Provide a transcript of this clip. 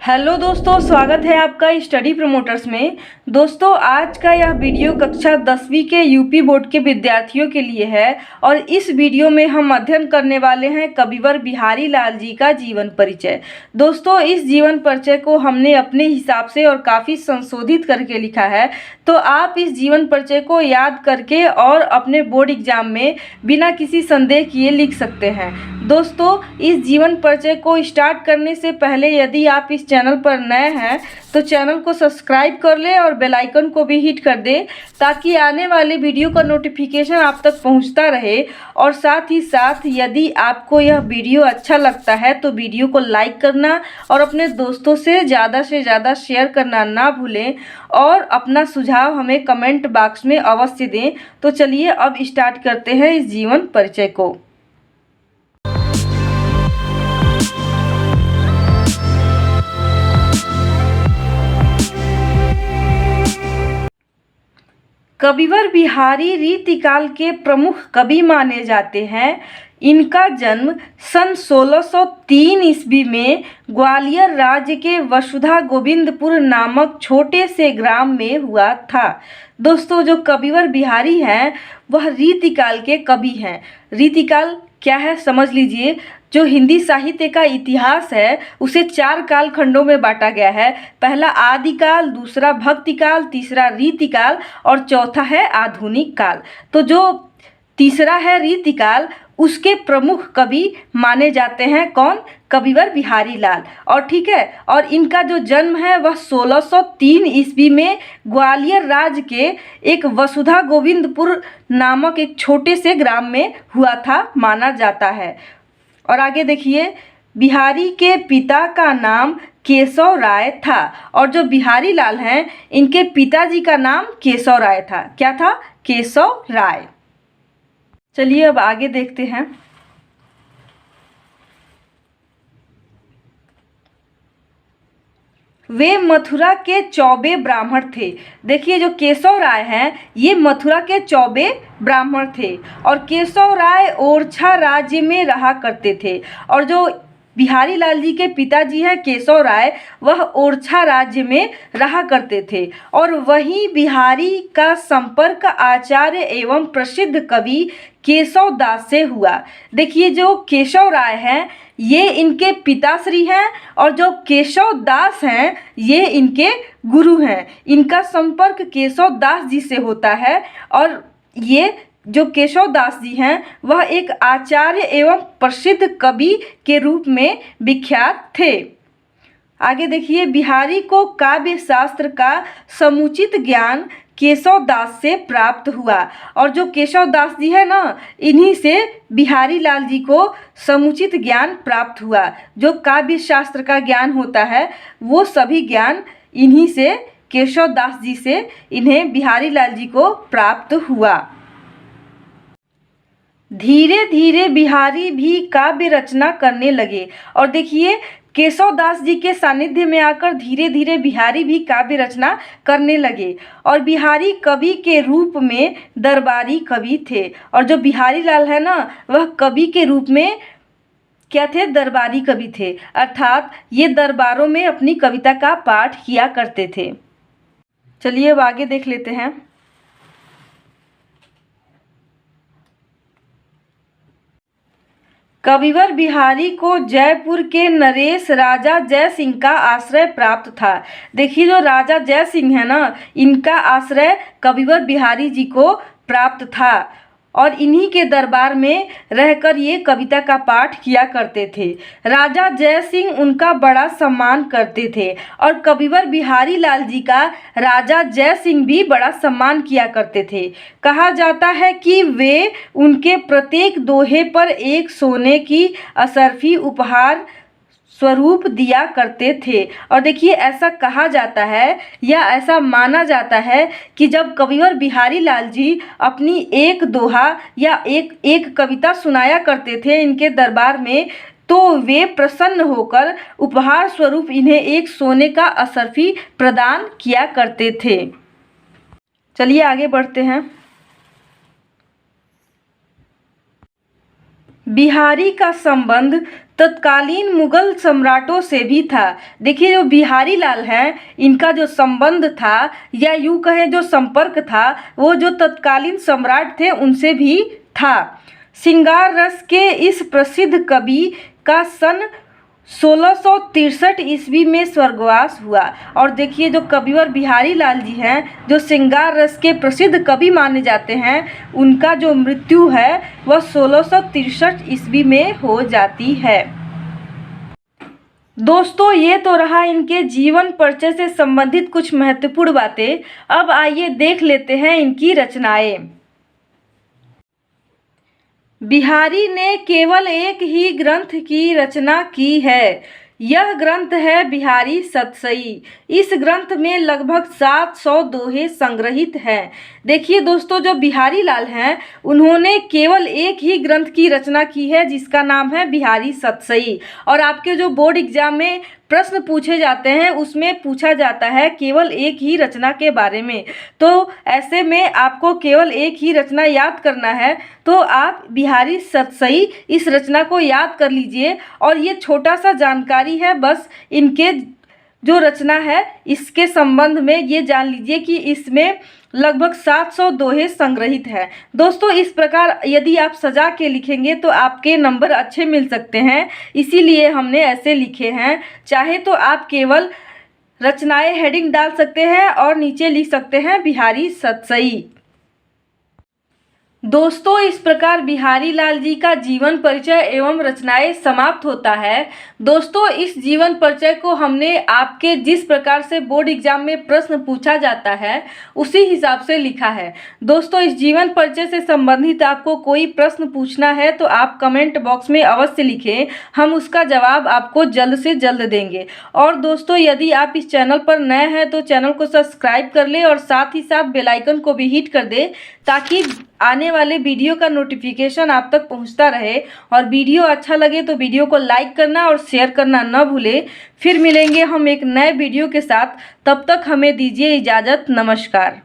Hello दोस्तों, स्वागत है आपका स्टडी प्रमोटर्स में। दोस्तों, आज का यह वीडियो कक्षा 10वीं के यूपी बोर्ड के विद्यार्थियों के लिए है और इस वीडियो में हम अध्ययन करने वाले हैं कविवर बिहारी लाल जी का जीवन परिचय। दोस्तों, इस जीवन परिचय को हमने अपने हिसाब से और काफ़ी संशोधित करके लिखा है, तो आप इस जीवन परिचय को याद करके और अपने बोर्ड एग्जाम में बिना किसी संदेह किए लिख सकते हैं। दोस्तों, इस जीवन परिचय को स्टार्ट करने से पहले यदि आप इस चैनल पर नए हैं तो चैनल को सब्सक्राइब कर ले और बेल आइकन को भी हिट कर दे ताकि आने वाले वीडियो का नोटिफिकेशन आप तक पहुंचता रहे। और साथ ही साथ यदि आपको यह वीडियो अच्छा लगता है तो वीडियो को लाइक करना और अपने दोस्तों से ज़्यादा शेयर करना ना भूलें और अपना सुझाव हमें कमेंट बॉक्स में अवश्य दें। तो चलिए अब स्टार्ट करते हैं इस जीवन परिचय को। कविवर बिहारी रीतिकाल के प्रमुख कवि माने जाते हैं। इनका जन्म सन 1603 ईस्वी में ग्वालियर राज्य के वसुधा गोविंदपुर नामक छोटे से ग्राम में हुआ था। दोस्तों, जो कविवर बिहारी हैं वह रीतिकाल के कवि हैं। रीतिकाल क्या है समझ लीजिए। जो हिंदी साहित्य का इतिहास है उसे 4 कालखंडों में बांटा गया है। पहला आदिकाल, दूसरा भक्तिकाल, तीसरा रीतिकाल और चौथा है आधुनिक काल। तो जो तीसरा है रीतिकाल, उसके प्रमुख कवि माने जाते हैं कौन? कविवर बिहारी लाल। और ठीक है, और इनका जो जन्म है वह 1603 ईस्वी में ग्वालियर राज्य के एक वसुधा गोविंदपुर नामक एक छोटे से ग्राम में हुआ था माना जाता है। और आगे देखिए, बिहारी के पिता का नाम केशव राय था और जो बिहारी लाल हैं इनके पिताजी का नाम केशव राय था। क्या था? केशव राय। चलिए अब आगे देखते हैं। वे मथुरा के चौबे ब्राह्मण थे। देखिए, जो केशव राय हैं ये मथुरा के चौबे ब्राह्मण थे और केशव राय ओरछा राज्य में रहा करते थे। और जो बिहारी लाल जी के पिताजी हैं केशव राय, वह ओरछा राज्य में रहा करते थे। और वहीं बिहारी का संपर्क आचार्य एवं प्रसिद्ध कवि केशव दास से हुआ। देखिए, जो केशव राय हैं ये इनके पिताश्री हैं और जो केशव दास हैं ये इनके गुरु हैं। इनका संपर्क केशव दास जी से होता है और ये जो केशव दास जी हैं वह एक आचार्य एवं प्रसिद्ध कवि के रूप में विख्यात थे। आगे देखिए, बिहारी को काव्य शास्त्र का समुचित ज्ञान केशव दास से प्राप्त हुआ। और जो केशव दास जी है ना, इन्हीं से बिहारी लाल जी को समुचित ज्ञान प्राप्त हुआ। जो काव्य शास्त्र का ज्ञान होता है वो सभी ज्ञान इन्हीं से, केशव दास जी से इन्हें बिहारी लाल जी को प्राप्त हुआ। धीरे धीरे बिहारी भी काव्य रचना करने लगे। और देखिए, केशव दास जी के सानिध्य में आकर धीरे धीरे बिहारी भी काव्य रचना करने लगे और बिहारी कवि के रूप में दरबारी कवि थे। और जो बिहारी लाल है ना, वह कवि के रूप में क्या थे? दरबारी कवि थे। अर्थात ये दरबारों में अपनी कविता का पाठ किया करते थे। चलिए अब आगे देख लेते हैं। कविवर बिहारी को जयपुर के नरेश राजा जय सिंह का आश्रय प्राप्त था। देखिए, जो राजा जय सिंह है ना, इनका आश्रय कविवर बिहारी जी को प्राप्त था और इन्हीं के दरबार में रहकर ये कविता का पाठ किया करते थे। राजा जय सिंह उनका बड़ा सम्मान करते थे और कविवर बिहारी लाल जी का राजा जय सिंह भी बड़ा सम्मान किया करते थे। कहा जाता है कि वे उनके प्रत्येक दोहे पर एक सोने की असरफी उपहार स्वरूप दिया करते थे। और देखिए, ऐसा कहा जाता है या ऐसा माना जाता है कि जब कविवर बिहारी लाल जी अपनी एक दोहा या एक कविता सुनाया करते थे इनके दरबार में, तो वे प्रसन्न होकर उपहार स्वरूप इन्हें एक सोने का असरफी प्रदान किया करते थे। चलिए आगे बढ़ते हैं। बिहारी का संबंध तत्कालीन मुगल सम्राटों से भी था। देखिए जो बिहारी लाल हैं, इनका जो संबंध था या यूँ कहें जो संपर्क था, वो जो तत्कालीन सम्राट थे उनसे भी था। श्रृंगार रस के इस प्रसिद्ध कवि का सन 1663 ईस्वी में स्वर्गवास हुआ। और देखिए जो कविवर बिहारी लाल जी हैं, जो श्रृंगार रस के प्रसिद्ध कवि माने जाते हैं, उनका जो मृत्यु है वह 1663 ईस्वी में हो जाती है। दोस्तों ये तो रहा इनके जीवन परिचय से संबंधित कुछ महत्वपूर्ण बातें। अब आइए देख लेते हैं इनकी रचनाएं। बिहारी ने केवल एक ही ग्रंथ की रचना की है। यह ग्रंथ है बिहारी सतसई। इस ग्रंथ में लगभग 700 दोहे संग्रहित हैं। देखिए दोस्तों, जो बिहारी लाल हैं उन्होंने केवल एक ही ग्रंथ की रचना की है जिसका नाम है बिहारी सतसई। और आपके जो बोर्ड एग्जाम में प्रश्न पूछे जाते हैं उसमें पूछा जाता है केवल एक ही रचना के बारे में। तो ऐसे में आपको केवल एक ही रचना याद करना है, तो आप बिहारी सतसई इस रचना को याद कर लीजिए। और ये छोटा सा जानकारी है, बस इनके जो रचना है इसके संबंध में ये जान लीजिए कि इसमें लगभग 700 दोहे संग्रहित हैं। दोस्तों इस प्रकार यदि आप सजा के लिखेंगे तो आपके नंबर अच्छे मिल सकते हैं, इसीलिए हमने ऐसे लिखे हैं। चाहे तो आप केवल रचनाएं हेडिंग डाल सकते हैं और नीचे लिख सकते हैं बिहारी सतसई। दोस्तों इस प्रकार बिहारी लाल जी का जीवन परिचय एवं रचनाएं समाप्त होता है। दोस्तों इस जीवन परिचय को हमने आपके जिस प्रकार से बोर्ड एग्जाम में प्रश्न पूछा जाता है उसी हिसाब से लिखा है। दोस्तों इस जीवन परिचय से संबंधित आपको कोई प्रश्न पूछना है तो आप कमेंट बॉक्स में अवश्य लिखें, हम उसका जवाब आपको जल्द से जल्द देंगे। और दोस्तों यदि आप इस चैनल पर नए हैं तो चैनल को सब्सक्राइब कर ले और साथ ही साथ बेल आइकन को भी हिट कर दे ताकि आने वाले वीडियो का नोटिफिकेशन आप तक पहुंचता रहे। और वीडियो अच्छा लगे तो वीडियो को लाइक करना और शेयर करना न भूलें। फिर मिलेंगे हम एक नए वीडियो के साथ, तब तक हमें दीजिए इजाज़त। नमस्कार।